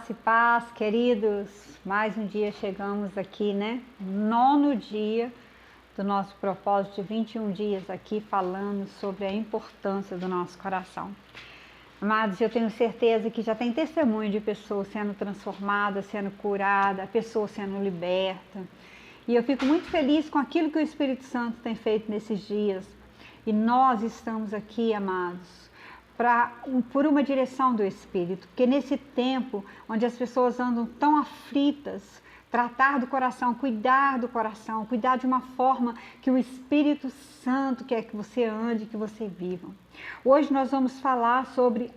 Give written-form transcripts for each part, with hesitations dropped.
Graça e paz, queridos. Mais um dia chegamos aqui, né? 9º dia do nosso propósito de 21 dias aqui falando sobre a importância do nosso coração. Amados, eu tenho certeza que já tem testemunho de pessoas sendo transformadas, sendo curadas, pessoas sendo libertas. E eu fico muito feliz com aquilo que o Espírito Santo tem feito nesses dias. E nós estamos aqui, amados, por uma direção do Espírito, porque nesse tempo onde as pessoas andam tão aflitas, tratar do coração, cuidar de uma forma que o Espírito Santo quer que você ande, que você viva. Hoje nós vamos falar sobre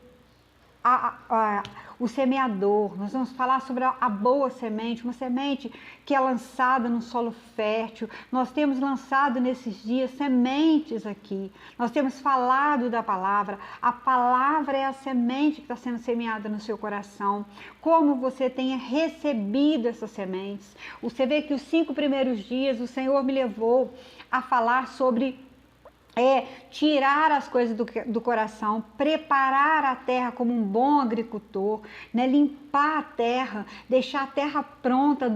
o semeador, nós vamos falar sobre a boa semente, uma semente que é lançada no solo fértil. Nós temos lançado nesses dias sementes aqui, nós temos falado da palavra. A palavra é a semente que está sendo semeada no seu coração. Como você tenha recebido essas sementes. Você vê que os 5 primeiros dias o Senhor me levou a falar sobre tirar as coisas do coração, preparar a terra como um bom agricultor, né? Limpar a terra, deixar a terra pronta,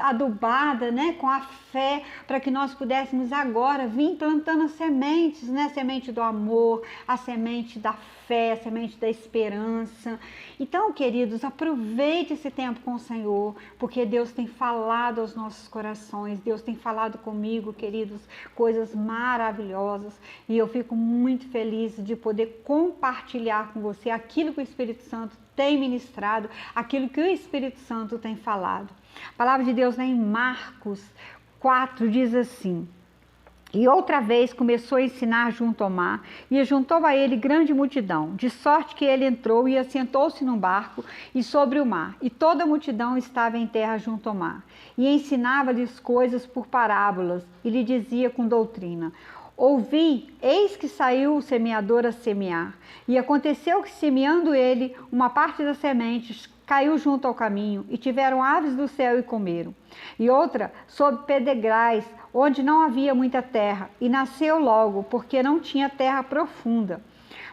adubada, né? Com a fé, para que nós pudéssemos agora vir plantando as sementes, né? A semente do amor, a semente da fé, a semente da esperança. Então, queridos, aproveite esse tempo com o Senhor, porque Deus tem falado aos nossos corações, Deus tem falado comigo, queridos, coisas maravilhosas. E eu fico muito feliz de poder compartilhar com você aquilo que o Espírito Santo tem ministrado, aquilo que o Espírito Santo tem falado. A palavra de Deus, né, em Marcos 4 diz assim: e outra vez começou a ensinar junto ao mar, e juntou a ele grande multidão, de sorte que ele entrou e assentou-se num barco e sobre o mar, e toda a multidão estava em terra junto ao mar, e ensinava-lhes coisas por parábolas, e lhe dizia com doutrina: ouvi, eis que saiu o semeador a semear, e aconteceu que, semeando ele, uma parte das sementes caiu junto ao caminho, e tiveram aves do céu e comeram. E outra sob pedregais, onde não havia muita terra, e nasceu logo, porque não tinha terra profunda.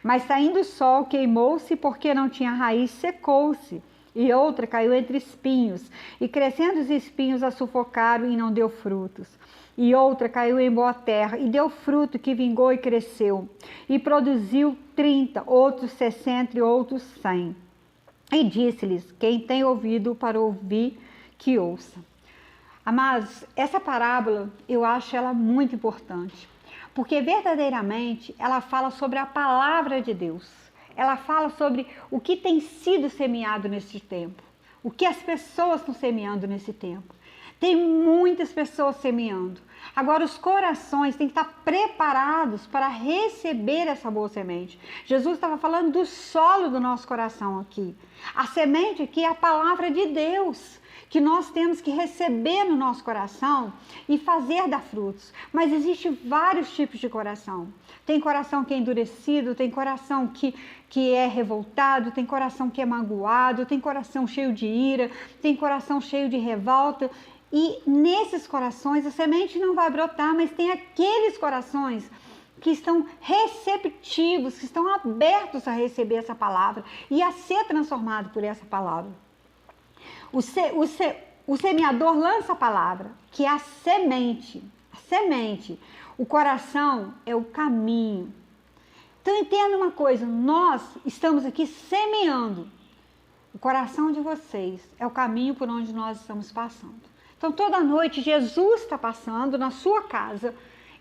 Mas saindo o sol, queimou-se, porque não tinha raiz, secou-se. E outra caiu entre espinhos, e crescendo os espinhos a sufocaram, e não deu frutos. E outra caiu em boa terra, e deu fruto, que vingou e cresceu, e produziu 30, outros 60 e outros 100. E disse-lhes: quem tem ouvido para ouvir, que ouça. Amados, essa parábola, eu acho ela muito importante, porque verdadeiramente ela fala sobre a palavra de Deus. Ela fala sobre o que tem sido semeado nesse tempo, o que as pessoas estão semeando nesse tempo. Tem muitas pessoas semeando. Agora, os corações têm que estar preparados para receber essa boa semente. Jesus estava falando do solo do nosso coração aqui. A semente aqui é a palavra de Deus, que nós temos que receber no nosso coração e fazer dar frutos. Mas existem vários tipos de coração. Tem coração que é endurecido, tem coração que é revoltado, tem coração que é magoado, tem coração cheio de ira, tem coração cheio de revolta. E nesses corações a semente não vai brotar, mas tem aqueles corações que estão receptivos, que estão abertos a receber essa palavra e a ser transformado por essa palavra. O semeador lança a palavra, que é a semente. A semente. O coração é o caminho. Então entenda uma coisa, nós estamos aqui semeando. O coração de vocês é o caminho por onde nós estamos passando. Então toda noite Jesus está passando na sua casa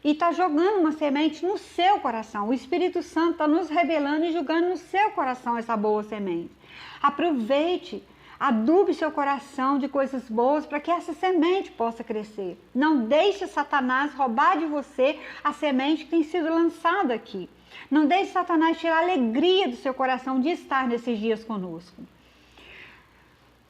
e está jogando uma semente no seu coração. O Espírito Santo está nos revelando e jogando no seu coração essa boa semente. Aproveite. Adube seu coração de coisas boas para que essa semente possa crescer. Não deixe Satanás roubar de você a semente que tem sido lançada aqui. Não deixe Satanás tirar a alegria do seu coração de estar nesses dias conosco.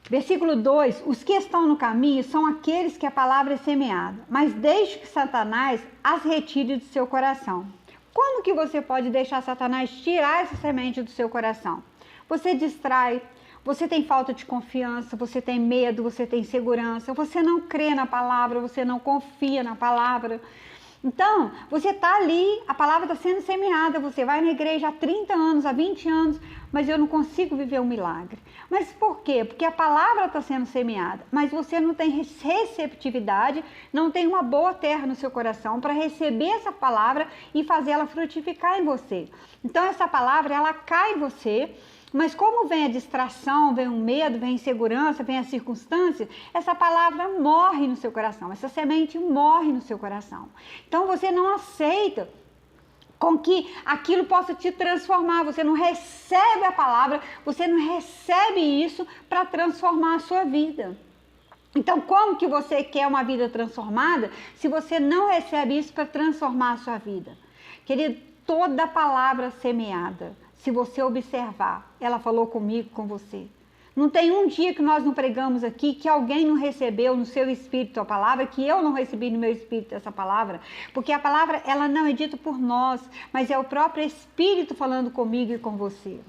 Versículo 2, os que estão no caminho são aqueles que a palavra é semeada, mas deixe que Satanás as retire do seu coração. Como que você pode deixar Satanás tirar essa semente do seu coração? Você distrai, você tem falta de confiança, você tem medo, você tem insegurança, você não crê na palavra, você não confia na palavra. Então, você está ali, a palavra está sendo semeada, você vai na igreja há 30 anos, há 20 anos, mas eu não consigo viver um milagre. Mas por quê? Porque a palavra está sendo semeada, mas você não tem receptividade, não tem uma boa terra no seu coração para receber essa palavra e fazer ela frutificar em você. Então, essa palavra, ela cai em você, mas como vem a distração, vem o medo, vem a insegurança, vem a circunstância, essa palavra morre no seu coração, essa semente morre no seu coração. Então você não aceita com que aquilo possa te transformar, você não recebe a palavra, você não recebe isso para transformar a sua vida. Então como que você quer uma vida transformada se você não recebe isso para transformar a sua vida? Querido, toda palavra semeada, se você observar, ela falou comigo, com você. Não tem um dia que nós não pregamos aqui que alguém não recebeu no seu espírito a palavra, que eu não recebi no meu espírito essa palavra, porque a palavra ela não é dita por nós, mas é o próprio Espírito falando comigo e com você.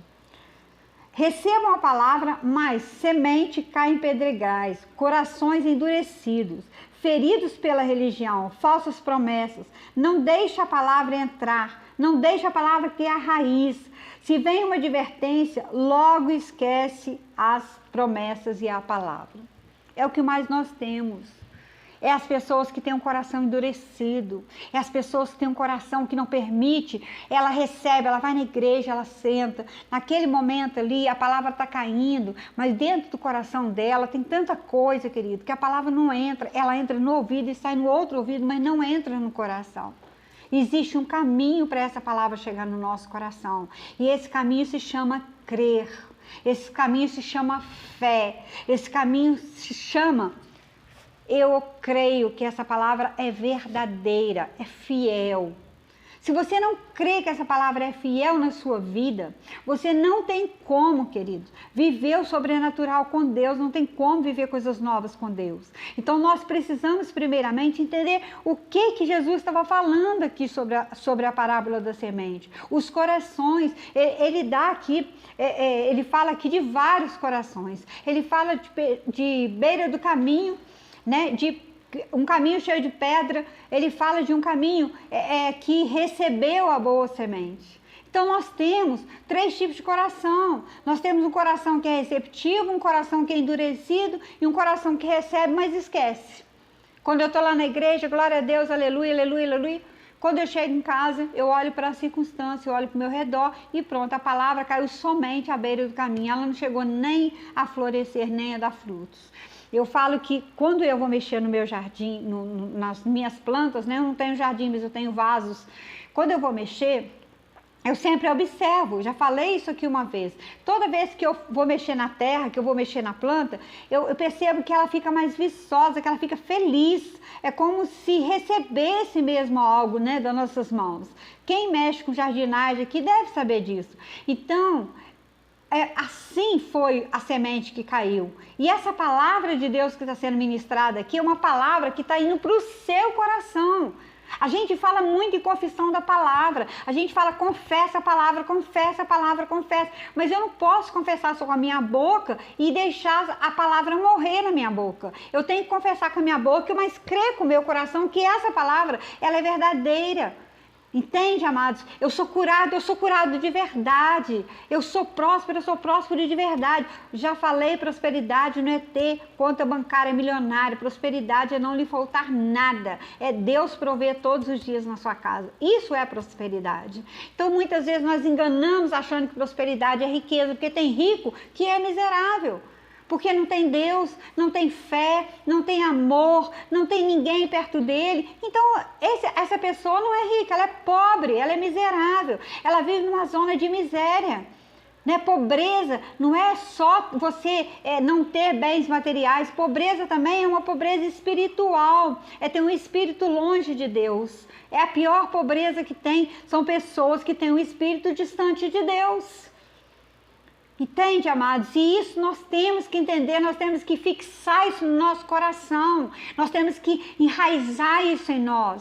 Recebam a palavra, mas semente cai em pedregais, corações endurecidos, feridos pela religião, falsas promessas. Não deixe a palavra entrar, não deixe a palavra ter a raiz. Se vem uma advertência, logo esquece as promessas e a palavra. É o que mais nós temos. É as pessoas que têm um coração endurecido. É as pessoas que têm um coração que não permite. Ela recebe, ela vai na igreja, ela senta. Naquele momento ali, a palavra está caindo. Mas dentro do coração dela tem tanta coisa, querido, que a palavra não entra. Ela entra no ouvido e sai no outro ouvido, mas não entra no coração. Existe um caminho para essa palavra chegar no nosso coração. E esse caminho se chama crer. Esse caminho se chama fé. Esse caminho se chama... Eu creio que essa palavra é verdadeira, é fiel. Se você não crê que essa palavra é fiel na sua vida, você não tem como, queridos, viver o sobrenatural com Deus, não tem como viver coisas novas com Deus. Então nós precisamos primeiramente entender o que Jesus estava falando aqui sobre a parábola da semente. Os corações, ele dá aqui, ele fala aqui de vários corações. Ele fala de beira do caminho, né, de um caminho cheio de pedra. Ele fala de um caminho que recebeu a boa semente. Então nós temos 3 tipos de coração. Nós temos um coração que é receptivo, um coração que é endurecido e um coração que recebe, mas esquece. Quando eu estou lá na igreja, glória a Deus, aleluia, aleluia, aleluia. Quando eu chego em casa, eu olho para a circunstância, eu olho para o meu redor e pronto, a palavra caiu somente à beira do caminho. Ela não chegou nem a florescer, nem a dar frutos. Eu falo que quando eu vou mexer no meu jardim, nas minhas plantas, né? Eu não tenho jardim, mas eu tenho vasos. Quando eu vou mexer, eu sempre observo, já falei isso aqui uma vez. Toda vez que eu vou mexer na terra, que eu vou mexer na planta, eu percebo que ela fica mais viçosa, que ela fica feliz. É como se recebesse mesmo algo, né, das nossas mãos. Quem mexe com jardinagem aqui deve saber disso. Então... assim foi a semente que caiu. E essa palavra de Deus que está sendo ministrada aqui é uma palavra que está indo para o seu coração. A gente fala muito em confissão da palavra. A gente fala, confessa a palavra, confessa a palavra, confessa. Mas eu não posso confessar só com a minha boca e deixar a palavra morrer na minha boca. Eu tenho que confessar com a minha boca, mas crer com o meu coração que essa palavra, ela é verdadeira. Entende, amados? Eu sou curado de verdade. Eu sou próspero de verdade. Já falei, prosperidade não é ter conta bancária milionária. Prosperidade é não lhe faltar nada. É Deus prover todos os dias na sua casa. Isso é prosperidade. Então, muitas vezes nós enganamos achando que prosperidade é riqueza, porque tem rico que é miserável. Porque não tem Deus, não tem fé, não tem amor, não tem ninguém perto dele. Então, essa pessoa não é rica, ela é pobre, ela é miserável. Ela vive numa zona de miséria. Né? Pobreza não é só você não ter bens materiais. Pobreza também é uma pobreza espiritual. É ter um espírito longe de Deus. É a pior pobreza que tem. São pessoas que têm um espírito distante de Deus. Entende, amados? E isso nós temos que entender, nós temos que fixar isso no nosso coração, nós temos que enraizar isso em nós,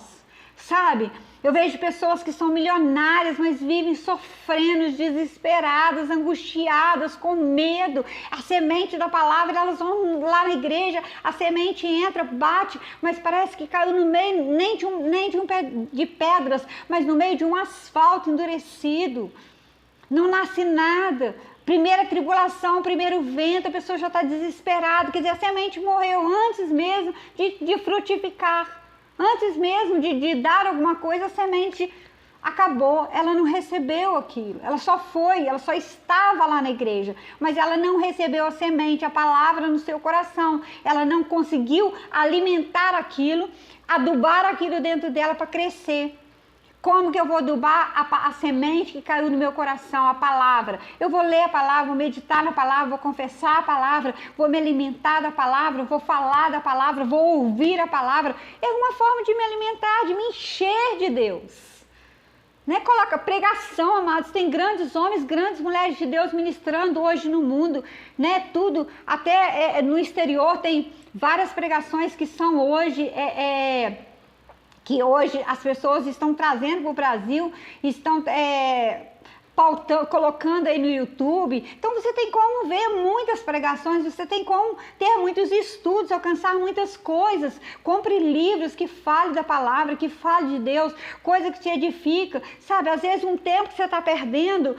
sabe? Eu vejo pessoas que são milionárias, mas vivem sofrendo, desesperadas, angustiadas, com medo. A semente da palavra, elas vão lá na igreja, a semente entra, bate, mas parece que caiu no meio, nem de um pé de pedras, mas no meio de um asfalto endurecido. Não nasce nada. Primeira tribulação, primeiro vento, a pessoa já está desesperada. Quer dizer, a semente morreu antes mesmo de frutificar. Antes mesmo de dar alguma coisa, a semente acabou. Ela não recebeu aquilo. Ela só estava lá na igreja. Mas ela não recebeu a semente, a palavra no seu coração. Ela não conseguiu alimentar aquilo, adubar aquilo dentro dela para crescer. Como que eu vou adubar a semente que caiu no meu coração, a palavra? Eu vou ler a palavra, vou meditar na palavra, vou confessar a palavra, vou me alimentar da palavra, vou falar da palavra, vou ouvir a palavra. É uma forma de me alimentar, de me encher de Deus. Né? Coloca pregação, amados. Tem grandes homens, grandes mulheres de Deus ministrando hoje no mundo, né? Tudo, até no exterior tem várias pregações que são hoje... que hoje as pessoas estão trazendo para o Brasil, estão colocando aí no YouTube. Então você tem como ver muitas pregações, você tem como ter muitos estudos, alcançar muitas coisas. Compre livros que falem da palavra, que falem de Deus, coisa que te edifica. Sabe, às vezes um tempo que você está perdendo,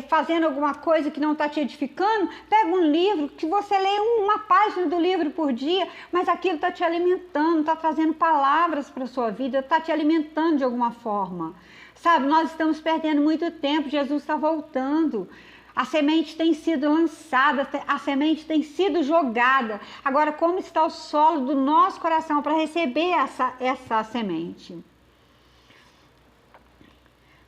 fazendo alguma coisa que não está te edificando, pega um livro, que você lê uma página do livro por dia, mas aquilo está te alimentando, está trazendo palavras para a sua vida, está te alimentando de alguma forma. Sabe, nós estamos perdendo muito tempo, Jesus está voltando. A semente tem sido lançada, a semente tem sido jogada. Agora, como está o solo do nosso coração para receber essa semente?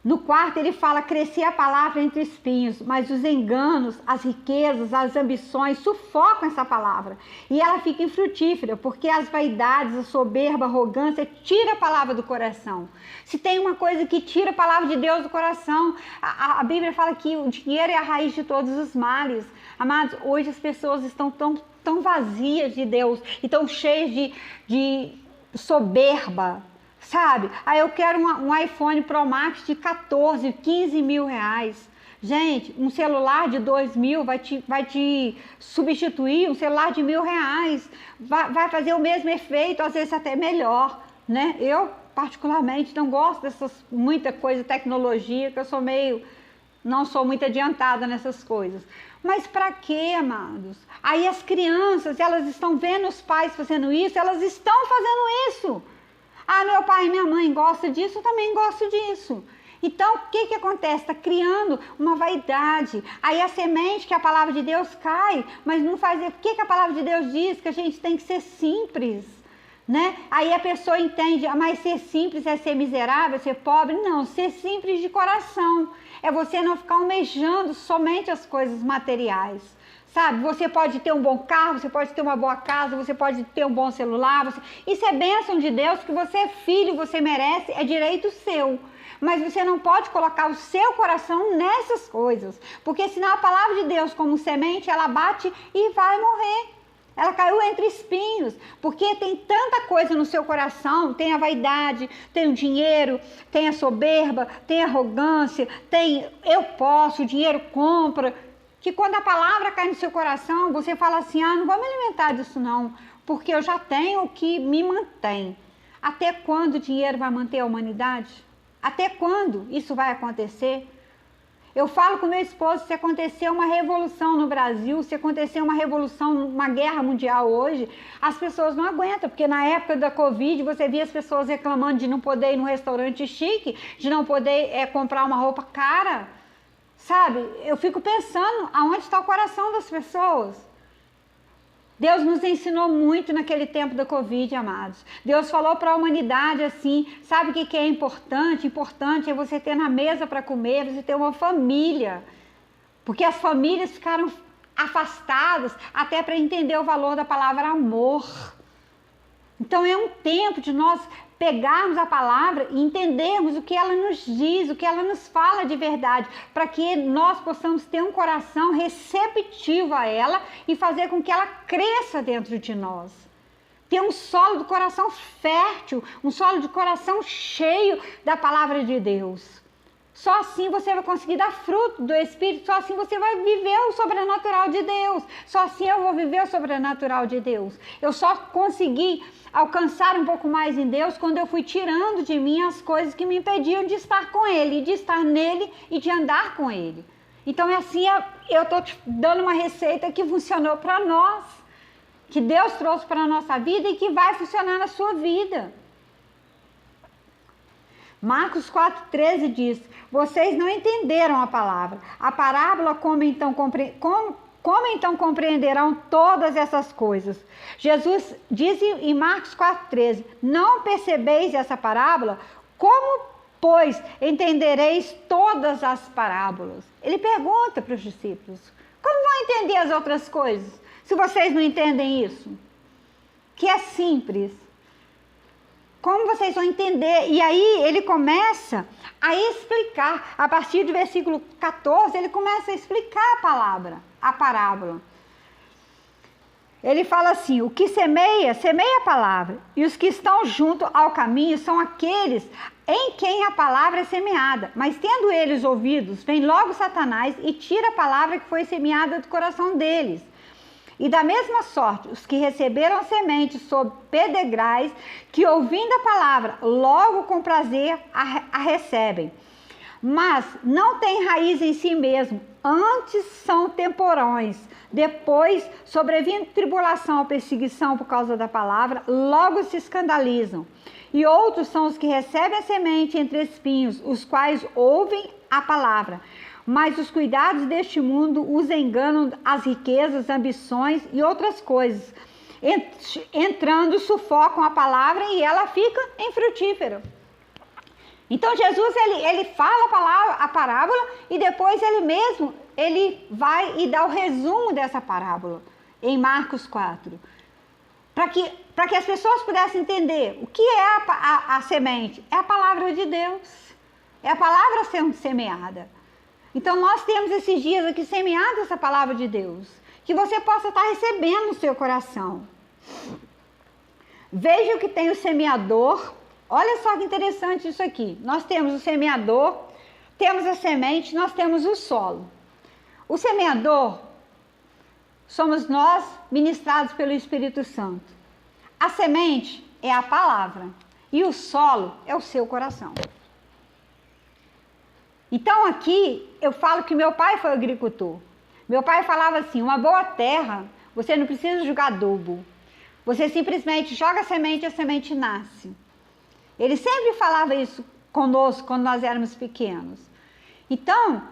No quarto ele fala, crescer a palavra entre espinhos, mas os enganos, as riquezas, as ambições sufocam essa palavra. E ela fica infrutífera, porque as vaidades, a soberba, a arrogância, tira a palavra do coração. Se tem uma coisa que tira a palavra de Deus do coração, a Bíblia fala que o dinheiro é a raiz de todos os males. Amados, hoje as pessoas estão tão vazias de Deus e tão cheias de soberba. Sabe? Aí eu quero um iPhone Pro Max de 14, 15 mil reais. Gente, um celular de 2 mil vai te substituir, um celular de R$1.000. Vai fazer o mesmo efeito, às vezes até melhor, né? Eu, particularmente, não gosto muita coisa, tecnologia, que eu não sou muito adiantada nessas coisas. Mas para quê, amados? Aí as crianças, elas estão vendo os pais fazendo isso, elas estão fazendo isso. Ah, meu pai e minha mãe gostam disso, eu também gosto disso. Então, o que acontece? Está criando uma vaidade. Aí a semente que a palavra de Deus cai, mas não faz... O que a palavra de Deus diz? Que a gente tem que ser simples, né? Aí a pessoa entende, mas ser simples é ser miserável, ser pobre? Não, ser simples de coração. É você não ficar almejando somente as coisas materiais. Sabe, você pode ter um bom carro, você pode ter uma boa casa, você pode ter um bom celular. Isso é bênção de Deus, que você é filho, você merece, é direito seu. Mas você não pode colocar o seu coração nessas coisas. Porque senão a palavra de Deus, como semente, ela bate e vai morrer. Ela caiu entre espinhos, porque tem tanta coisa no seu coração, tem a vaidade, tem o dinheiro, tem a soberba, tem a arrogância, tem eu posso, o dinheiro compra... que quando a palavra cai no seu coração, você fala assim, não vou me alimentar disso não, porque eu já tenho o que me mantém. Até quando o dinheiro vai manter a humanidade? Até quando isso vai acontecer? Eu falo com meu esposo, se acontecer uma revolução no Brasil, se acontecer uma revolução, uma guerra mundial hoje, as pessoas não aguentam, porque na época da Covid, você via as pessoas reclamando de não poder ir num restaurante chique, de não poder comprar uma roupa cara. Sabe, eu fico pensando aonde está o coração das pessoas. Deus nos ensinou muito naquele tempo da Covid, amados. Deus falou para a humanidade assim, sabe o que é importante? Importante é você ter na mesa para comer, você ter uma família. Porque as famílias ficaram afastadas até para entender o valor da palavra amor. Então é um tempo de nós pegarmos a palavra e entendermos o que ela nos diz, o que ela nos fala de verdade, para que nós possamos ter um coração receptivo a ela e fazer com que ela cresça dentro de nós. ter um solo do coração fértil, um solo de coração cheio da palavra de Deus. Só assim você vai conseguir dar fruto do Espírito, só assim você vai viver o sobrenatural de Deus. Só assim eu vou viver o sobrenatural de Deus. Eu só consegui alcançar um pouco mais em Deus quando eu fui tirando de mim as coisas que me impediam de estar com Ele, de estar nele e de andar com Ele. Então é assim, eu estou te dando uma receita que funcionou para nós, que Deus trouxe para a nossa vida e que vai funcionar na sua vida. Marcos 4,13 diz: vocês não entenderam a palavra. A parábola, como então compreenderão todas essas coisas? Jesus diz em Marcos 4,13: não percebeis essa parábola? Como, pois, entendereis todas as parábolas? Ele pergunta para os discípulos: como vão entender as outras coisas, se vocês não entendem isso? Que é simples. Como vocês vão entender? E aí ele começa a explicar, a partir do versículo 14, ele começa a explicar a parábola. Ele fala assim: o que semeia, semeia a palavra, e os que estão junto ao caminho são aqueles em quem a palavra é semeada. Mas tendo eles ouvidos, vem logo Satanás e tira a palavra que foi semeada do coração deles. E da mesma sorte, os que receberam a semente sob pedregais, que ouvindo a palavra, logo com prazer a recebem. Mas não têm raiz em si mesmo, antes são temporões. Depois, sobrevindo tribulação ou perseguição por causa da palavra, logo se escandalizam. E outros são os que recebem a semente entre espinhos, os quais ouvem a palavra. Mas os cuidados deste mundo os enganam, as riquezas, ambições e outras coisas. Entrando, sufocam a palavra e ela fica infrutífera. Então Jesus ele fala a parábola e depois ele vai e dá o resumo dessa parábola em Marcos 4. Para que as pessoas pudessem entender o que é a semente. É a palavra de Deus. É a palavra sendo semeada. Então nós temos esses dias aqui semeado essa palavra de Deus, que você possa estar recebendo no seu coração. Veja o que tem o semeador. Olha só que interessante isso aqui. Nós temos o semeador, temos a semente, nós temos o solo. O semeador somos nós, ministrados pelo Espírito Santo. A semente é a palavra e o solo é o seu coração. Então aqui eu falo que meu pai foi agricultor. Meu pai falava assim: uma boa terra, você não precisa jogar adubo. Você simplesmente joga a semente nasce. Ele sempre falava isso conosco quando nós éramos pequenos. Então,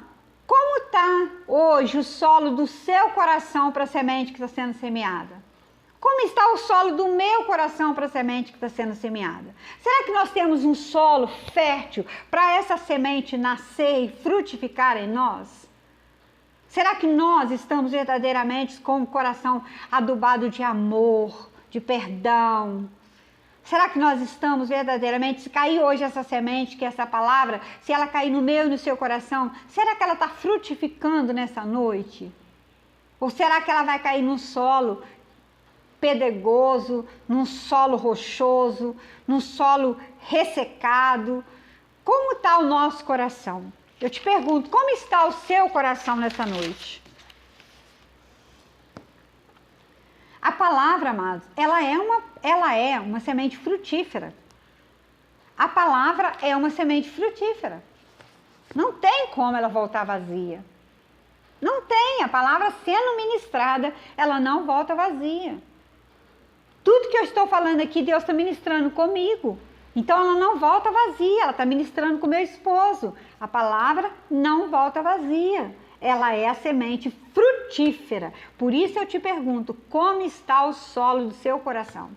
como está hoje o solo do seu coração para a semente que está sendo semeada? Como está o solo do meu coração para a semente que está sendo semeada? Será que nós temos um solo fértil para essa semente nascer e frutificar em nós? Será que nós estamos verdadeiramente com o coração adubado de amor, de perdão? Será que nós estamos verdadeiramente, se cair hoje essa semente, que é essa palavra, se ela cair no meu e no seu coração, será que ela está frutificando nessa noite? Ou será que ela vai cair num solo pedregoso, num solo rochoso, num solo ressecado? Como está o nosso coração? Eu te pergunto, como está o seu coração nessa noite? A palavra, amados, ela é uma semente frutífera. A palavra é uma semente frutífera. Não tem como ela voltar vazia. Não tem. A palavra sendo ministrada, ela não volta vazia. Tudo que eu estou falando aqui, Deus está ministrando comigo. Então ela não volta vazia, ela está ministrando com meu esposo. A palavra não volta vazia. Ela é a semente frutífera. Por isso eu te pergunto, como está o solo do seu coração?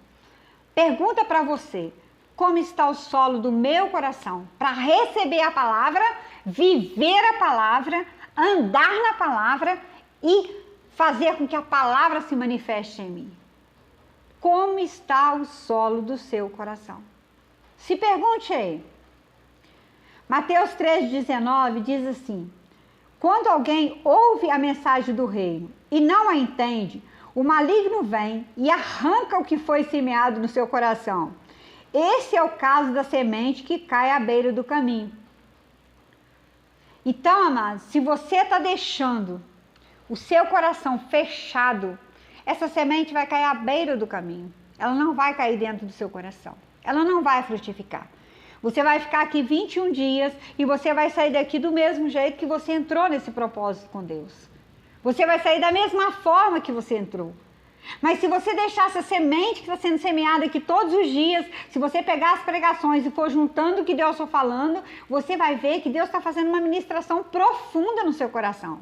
Pergunta para você, como está o solo do meu coração? Para receber a palavra, viver a palavra, andar na palavra e fazer com que a palavra se manifeste em mim. Como está o solo do seu coração? Se pergunte aí. Mateus 3,19 diz assim: quando alguém ouve a mensagem do reino e não a entende, o maligno vem e arranca o que foi semeado no seu coração. Esse é o caso da semente que cai à beira do caminho. Então, amados, se você está deixando o seu coração fechado, essa semente vai cair à beira do caminho. Ela não vai cair dentro do seu coração. Ela não vai frutificar. Você vai ficar aqui 21 dias e você vai sair daqui do mesmo jeito que você entrou nesse propósito com Deus. Você vai sair da mesma forma que você entrou. Mas se você deixar essa semente que está sendo semeada aqui todos os dias, se você pegar as pregações e for juntando o que Deus está falando, você vai ver que Deus está fazendo uma ministração profunda no seu coração.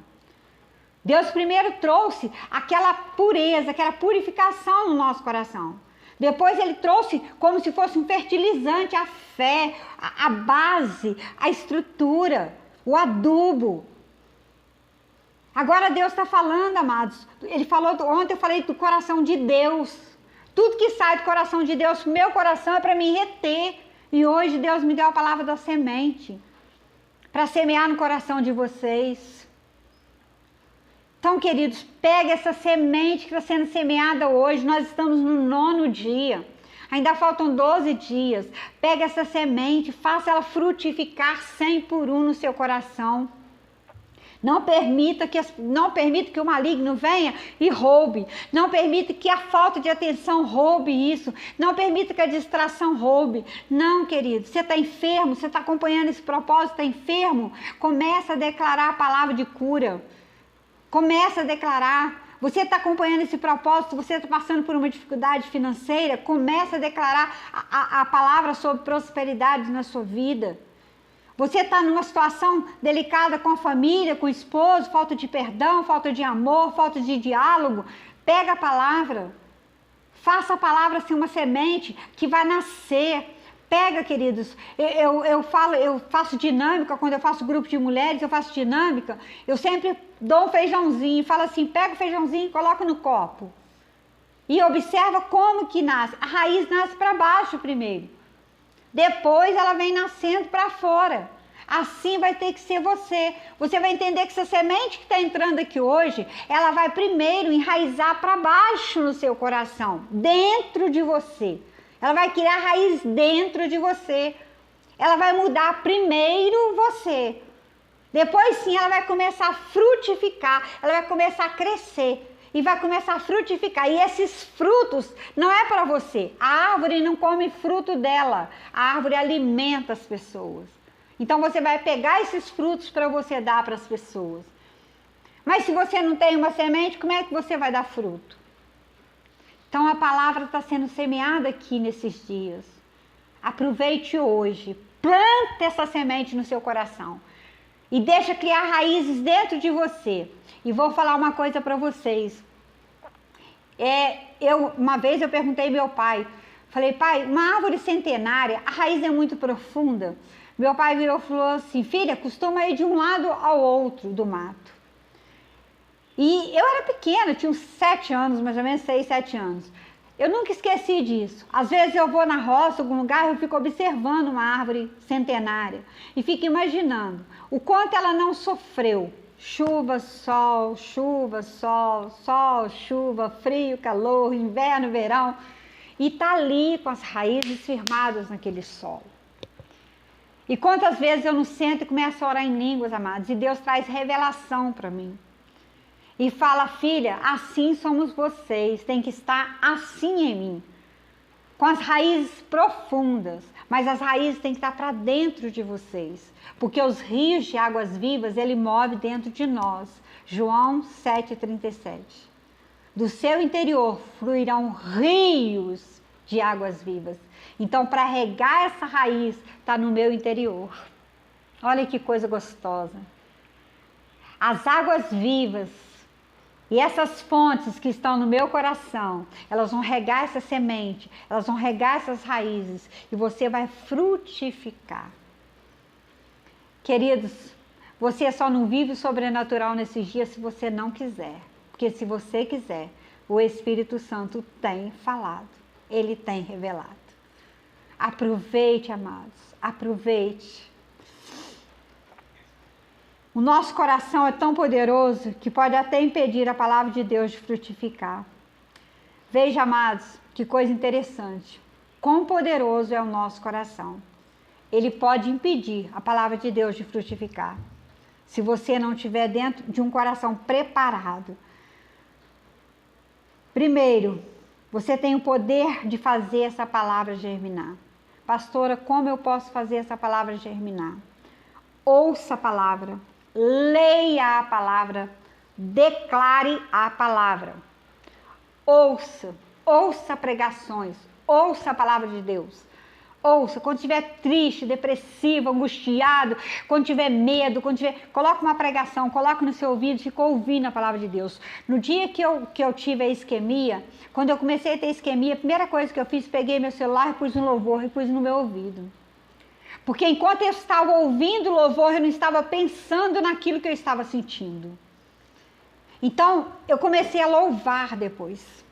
Deus primeiro trouxe aquela pureza, aquela purificação no nosso coração. Depois ele trouxe como se fosse um fertilizante, a fé, a base, a estrutura, o adubo. Agora Deus está falando, amados. Ele falou, ontem eu falei do coração de Deus. Tudo que sai do coração de Deus, meu coração é para me reter. E hoje Deus me deu a palavra da semente, para semear no coração de vocês. Então, queridos, pega essa semente que está sendo semeada hoje. Nós estamos no 9º dia. Ainda faltam 12 dias. Pega essa semente, faça ela frutificar 100 por 1 no seu coração. Não permita que o maligno venha e roube. Não permita que a falta de atenção roube isso. Não permita que a distração roube. Não, querido. Você está enfermo, você está acompanhando esse propósito, está enfermo. Começa a declarar a palavra de cura. Começa a declarar. Você está acompanhando esse propósito, você está passando por uma dificuldade financeira, começa a declarar a palavra sobre prosperidade na sua vida. Você está numa situação delicada com a família, com o esposo, falta de perdão, falta de amor, falta de diálogo. Pega a palavra. Faça a palavra ser uma semente que vai nascer. Pega, queridos, eu faço dinâmica, quando eu faço grupo de mulheres, eu faço dinâmica, eu sempre dou um feijãozinho, falo assim, pega o feijãozinho e coloca no copo. E observa como que nasce. A raiz nasce para baixo primeiro. Depois ela vem nascendo para fora. Assim vai ter que ser você. Você vai entender que essa semente que está entrando aqui hoje, ela vai primeiro enraizar para baixo no seu coração, dentro de você. Ela vai criar raiz dentro de você. Ela vai mudar primeiro você. Depois sim ela vai começar a frutificar. Ela vai começar a crescer. E vai começar a frutificar. E esses frutos não é para você. A árvore não come fruto dela. A árvore alimenta as pessoas. Então você vai pegar esses frutos para você dar para as pessoas. Mas se você não tem uma semente, como é que você vai dar fruto? Então a palavra está sendo semeada aqui nesses dias. Aproveite hoje. Plante essa semente no seu coração. E deixa criar raízes dentro de você. E vou falar uma coisa para vocês. Uma vez eu perguntei ao meu pai. Falei, pai, uma árvore centenária, a raiz é muito profunda. Meu pai virou e falou assim, filha, costuma ir de um lado ao outro do mato. E eu era pequena, tinha uns 7 anos, mais ou menos 6, 7 anos. Eu nunca esqueci disso. Às vezes eu vou na roça, algum lugar, eu fico observando uma árvore centenária. E fico imaginando o quanto ela não sofreu. Chuva, sol, chuva, sol, sol, chuva, frio, calor, inverno, verão. E tá ali com as raízes firmadas naquele solo. E quantas vezes eu não sento e começo a orar em línguas, amados, e Deus traz revelação para mim. E fala, filha, assim somos vocês, tem que estar assim em mim. Com as raízes profundas, mas as raízes têm que estar para dentro de vocês. Porque os rios de águas vivas, ele move dentro de nós. João 7,37. Do seu interior fluirão rios de águas vivas. Então, para regar essa raiz, está no meu interior. Olha que coisa gostosa. As águas vivas e essas fontes que estão no meu coração, elas vão regar essa semente, elas vão regar essas raízes e você vai frutificar. Queridos, você só não vive o sobrenatural nesses dias se você não quiser. Porque se você quiser, o Espírito Santo tem falado, ele tem revelado. Aproveite, amados, aproveite. O nosso coração é tão poderoso que pode até impedir a palavra de Deus de frutificar. Veja, amados, que coisa interessante. Quão poderoso é o nosso coração. Ele pode impedir a palavra de Deus de frutificar. Se você não estiver dentro de um coração preparado. Primeiro, você tem o poder de fazer essa palavra germinar. Pastora, como eu posso fazer essa palavra germinar? Ouça a palavra, leia a palavra, declare a palavra. Ouça pregações, ouça a palavra de Deus. Ouça, quando estiver triste, depressivo, angustiado, quando tiver medo, coloque uma pregação, coloque no seu ouvido e fica ouvindo a palavra de Deus. No dia que eu tive a isquemia, quando eu comecei a ter isquemia, a primeira coisa que eu fiz, peguei meu celular e pus no louvor e pus no meu ouvido. Porque enquanto eu estava ouvindo o louvor, eu não estava pensando naquilo que eu estava sentindo. Então, eu comecei a louvar depois.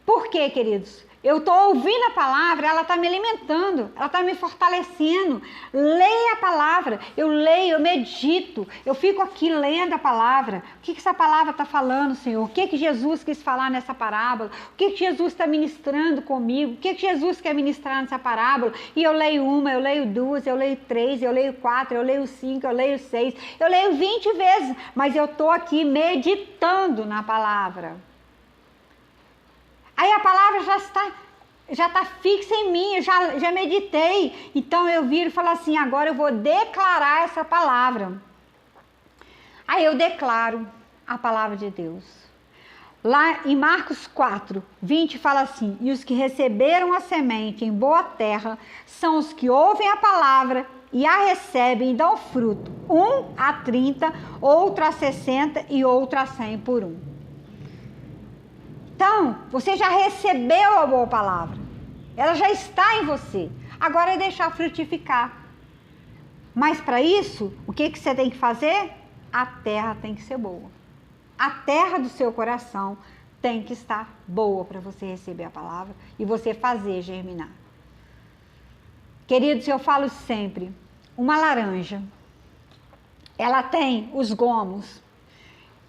Por quê, queridos? Eu estou ouvindo a palavra, ela está me alimentando, ela está me fortalecendo. Leia a palavra, eu leio, eu medito, eu fico aqui lendo a palavra. O que essa palavra está falando, Senhor? O que Jesus quis falar nessa parábola? O que Jesus está ministrando comigo? O que Jesus quer ministrar nessa parábola? E eu leio uma, eu leio duas, eu leio três, eu leio quatro, eu leio cinco, eu leio seis, eu leio 20 vezes, mas eu estou aqui meditando na palavra. Aí a palavra já está fixa em mim, eu já meditei. Então eu viro e falo assim, agora eu vou declarar essa palavra. Aí eu declaro a palavra de Deus. Lá em Marcos 4:20 fala assim, e os que receberam a semente em boa terra são os que ouvem a palavra e a recebem e dão fruto. 1 a 30, outro a 60 e outro a 100 por um. Então, você já recebeu a boa palavra. Ela já está em você. Agora é deixar frutificar. Mas para isso, o que você tem que fazer? A terra tem que ser boa. A terra do seu coração tem que estar boa para você receber a palavra e você fazer germinar. Queridos, eu falo sempre, uma laranja, ela tem os gomos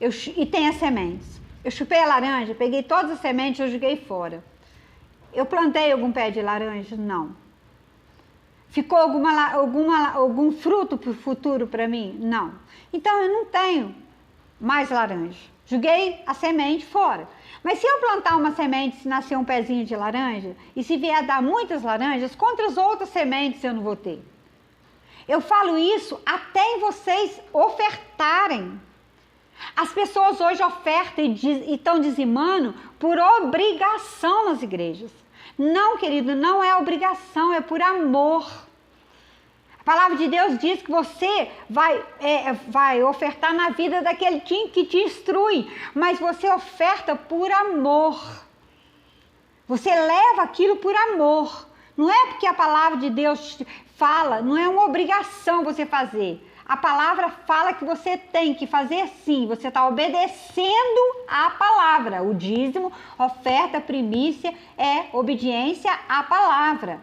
e tem as sementes. Eu chupei a laranja, peguei todas as sementes e eu joguei fora. Eu plantei algum pé de laranja? Não. Ficou algum fruto para o futuro para mim? Não. Então eu não tenho mais laranja. Joguei a semente fora. Mas se eu plantar uma semente, se nascer um pezinho de laranja, e se vier dar muitas laranjas, quantas outras sementes eu não vou ter? Eu falo isso até em vocês ofertarem. As pessoas hoje ofertam e estão dizimando por obrigação nas igrejas. Não, querido, não é obrigação, é por amor. A palavra de Deus diz que você vai ofertar na vida daquele que te instrui, mas você oferta por amor. Você leva aquilo por amor. Não é porque a palavra de Deus fala, não é uma obrigação você fazer. A palavra fala que você tem que fazer sim, você está obedecendo à palavra. O dízimo, oferta, primícia é obediência à palavra.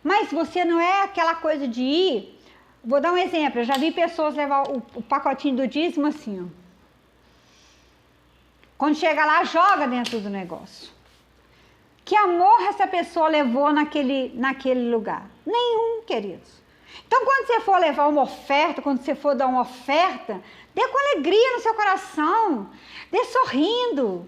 Mas você não é aquela coisa de ir... Vou dar um exemplo, eu já vi pessoas levar o pacotinho do dízimo assim, ó. Quando chega lá, joga dentro do negócio. Que amor essa pessoa levou naquele lugar? Nenhum, queridos. Então, quando você for levar uma oferta, quando você for dar uma oferta, dê com alegria no seu coração, dê sorrindo,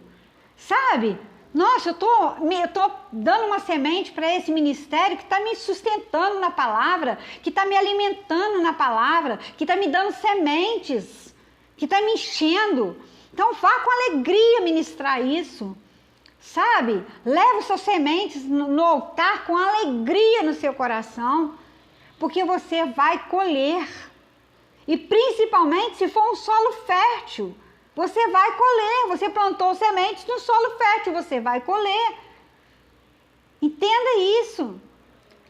sabe? Nossa, eu tô dando uma semente para esse ministério que está me sustentando na palavra, que está me alimentando na palavra, que está me dando sementes, que está me enchendo. Então, vá com alegria ministrar isso, sabe? Leve os seus sementes no altar com alegria no seu coração, porque você vai colher. E principalmente se for um solo fértil, você vai colher. Você plantou sementes no solo fértil, você vai colher. Entenda isso.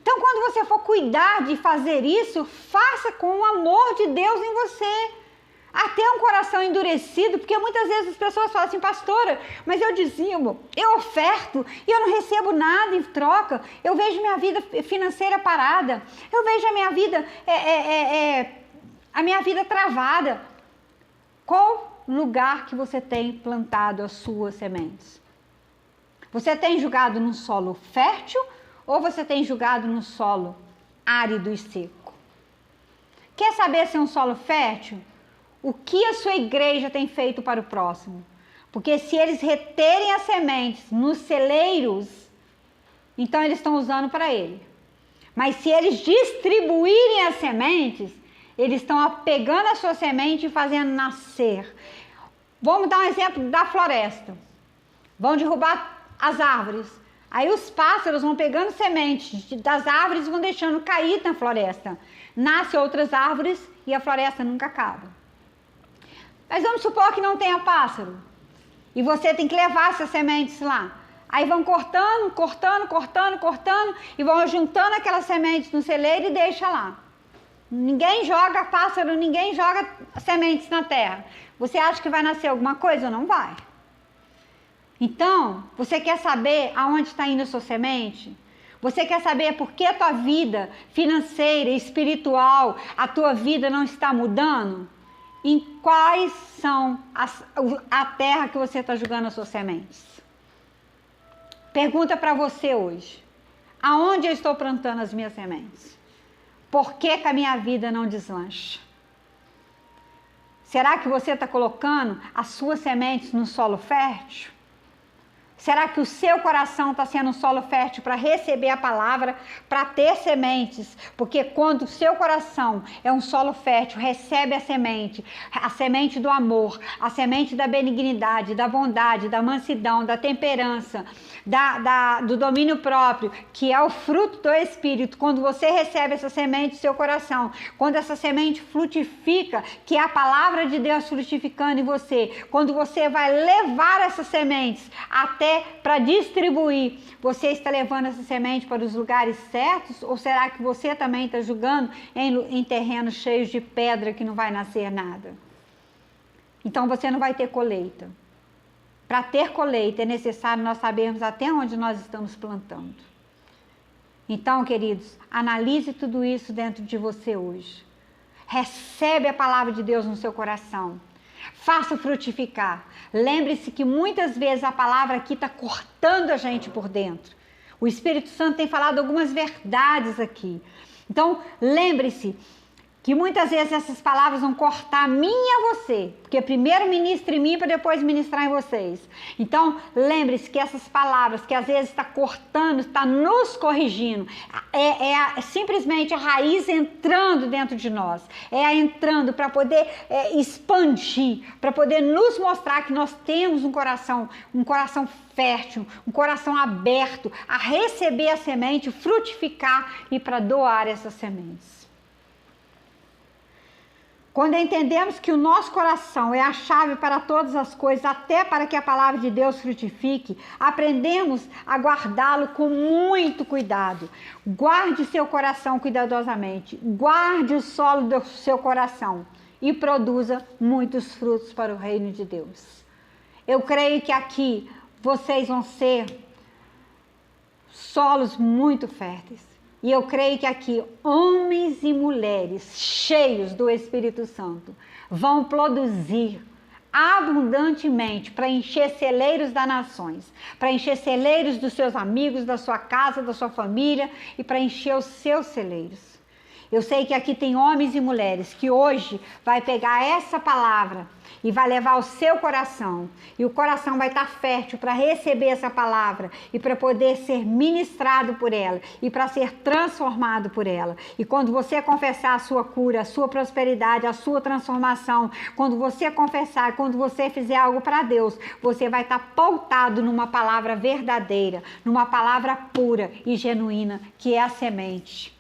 Então, quando você for cuidar de fazer isso, faça com o amor de Deus em você. Até um coração endurecido, porque muitas vezes as pessoas falam assim, pastora, mas eu dizimo, eu oferto e eu não recebo nada em troca. Eu vejo minha vida financeira parada, eu vejo a minha vida travada. Qual lugar que você tem plantado as suas sementes? Você tem jogado num solo fértil ou você tem jogado num solo árido e seco? Quer saber se é um solo fértil? O que a sua igreja tem feito para o próximo? Porque se eles reterem as sementes nos celeiros, então eles estão usando para ele. Mas se eles distribuírem as sementes, eles estão pegando a sua semente e fazendo nascer. Vamos dar um exemplo da floresta. Vão derrubar as árvores. Aí os pássaros vão pegando sementes das árvores e vão deixando cair na floresta. Nascem outras árvores e a floresta nunca acaba. Mas vamos supor que não tenha pássaro. E você tem que levar essas sementes lá. Aí vão cortando e vão juntando aquelas sementes no celeiro e deixa lá. Ninguém joga pássaro, ninguém joga sementes na terra. Você acha que vai nascer alguma coisa ou não vai? Então, você quer saber aonde está indo a sua semente? Você quer saber por que a tua vida financeira e espiritual, a tua vida não está mudando? Em quais são a terra que você está jogando as suas sementes? Pergunta para você hoje. Aonde eu estou plantando as minhas sementes? Por que a minha vida não deslancha? Será que você está colocando as suas sementes no solo fértil? Será que o seu coração está sendo um solo fértil para receber a palavra, para ter sementes? Porque quando o seu coração é um solo fértil, recebe a semente do amor, a semente da benignidade, da bondade, da mansidão, da temperança, do domínio próprio, que é o fruto do Espírito. Quando você recebe essa semente do seu coração, quando essa semente frutifica, que é a palavra de Deus frutificando em você, quando você vai levar essas sementes até para distribuir, você está levando essa semente para os lugares certos? Ou será que você também está jogando em terrenos cheios de pedra que não vai nascer nada? Então você não vai ter colheita. Para ter colheita é necessário nós sabermos até onde nós estamos plantando. Então, queridos, analise tudo isso dentro de você hoje. Recebe a palavra de Deus no seu coração. Faça frutificar. Lembre-se que muitas vezes a palavra aqui está cortando a gente por dentro. O Espírito Santo tem falado algumas verdades aqui. Então, lembre-se que muitas vezes essas palavras vão cortar a mim e a você, porque primeiro ministra em mim para depois ministrar em vocês. Então, lembre-se que essas palavras que às vezes está cortando, está nos corrigindo, é simplesmente a raiz entrando dentro de nós, entrando para poder expandir, para poder nos mostrar que nós temos um coração fértil, um coração aberto a receber a semente, frutificar e para doar essas sementes. Quando entendemos que o nosso coração é a chave para todas as coisas, até para que a palavra de Deus frutifique, aprendemos a guardá-lo com muito cuidado. Guarde seu coração cuidadosamente, guarde o solo do seu coração e produza muitos frutos para o reino de Deus. Eu creio que aqui vocês vão ser solos muito férteis. E eu creio que aqui homens e mulheres cheios do Espírito Santo vão produzir abundantemente para encher celeiros das nações, para encher celeiros dos seus amigos, da sua casa, da sua família e para encher os seus celeiros. Eu sei que aqui tem homens e mulheres que hoje vai pegar essa palavra e vai levar ao seu coração. E o coração vai estar fértil para receber essa palavra e para poder ser ministrado por ela e para ser transformado por ela. E quando você confessar a sua cura, a sua prosperidade, a sua transformação, quando você confessar, quando você fizer algo para Deus, você vai estar pautado numa palavra verdadeira, numa palavra pura e genuína, que é a semente.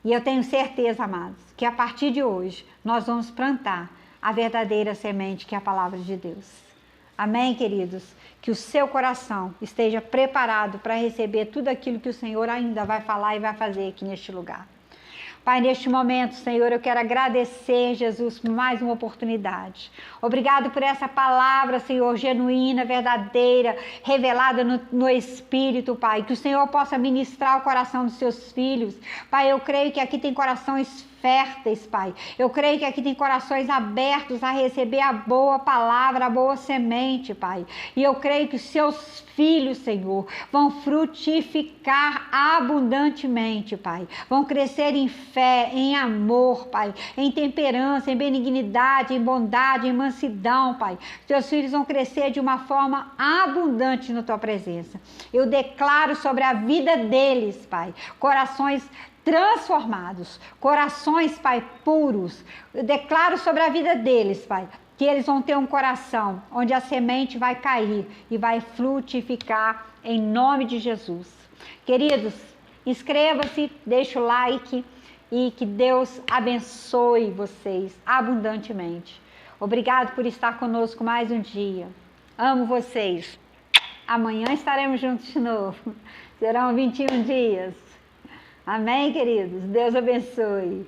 E eu tenho certeza, amados, que a partir de hoje nós vamos plantar a verdadeira semente, que é a palavra de Deus. Amém, queridos? Que o seu coração esteja preparado para receber tudo aquilo que o Senhor ainda vai falar e vai fazer aqui neste lugar. Pai, neste momento, Senhor, eu quero agradecer, Jesus, por mais uma oportunidade. Obrigado por essa palavra, Senhor, genuína, verdadeira, revelada no Espírito, Pai. Que o Senhor possa ministrar o coração dos seus filhos. Pai, eu creio que aqui tem corações férteis, Pai. Eu creio que aqui tem corações abertos a receber a boa palavra, a boa semente, Pai. E eu creio que os seus filhos, Senhor, vão frutificar abundantemente, Pai. Vão crescer em fé, em amor, Pai, em temperança, em benignidade, em bondade, em mansidão, Pai. Teus filhos vão crescer de uma forma abundante na tua presença. Eu declaro sobre a vida deles, Pai, corações transformados, corações, Pai, puros. Eu declaro sobre a vida deles, Pai, que eles vão ter um coração onde a semente vai cair e vai frutificar em nome de Jesus. Queridos, inscreva-se, deixa o like e que Deus abençoe vocês abundantemente. Obrigado por estar conosco mais um dia. Amo vocês. Amanhã estaremos juntos de novo. Serão 21 dias. Amém, queridos? Deus abençoe.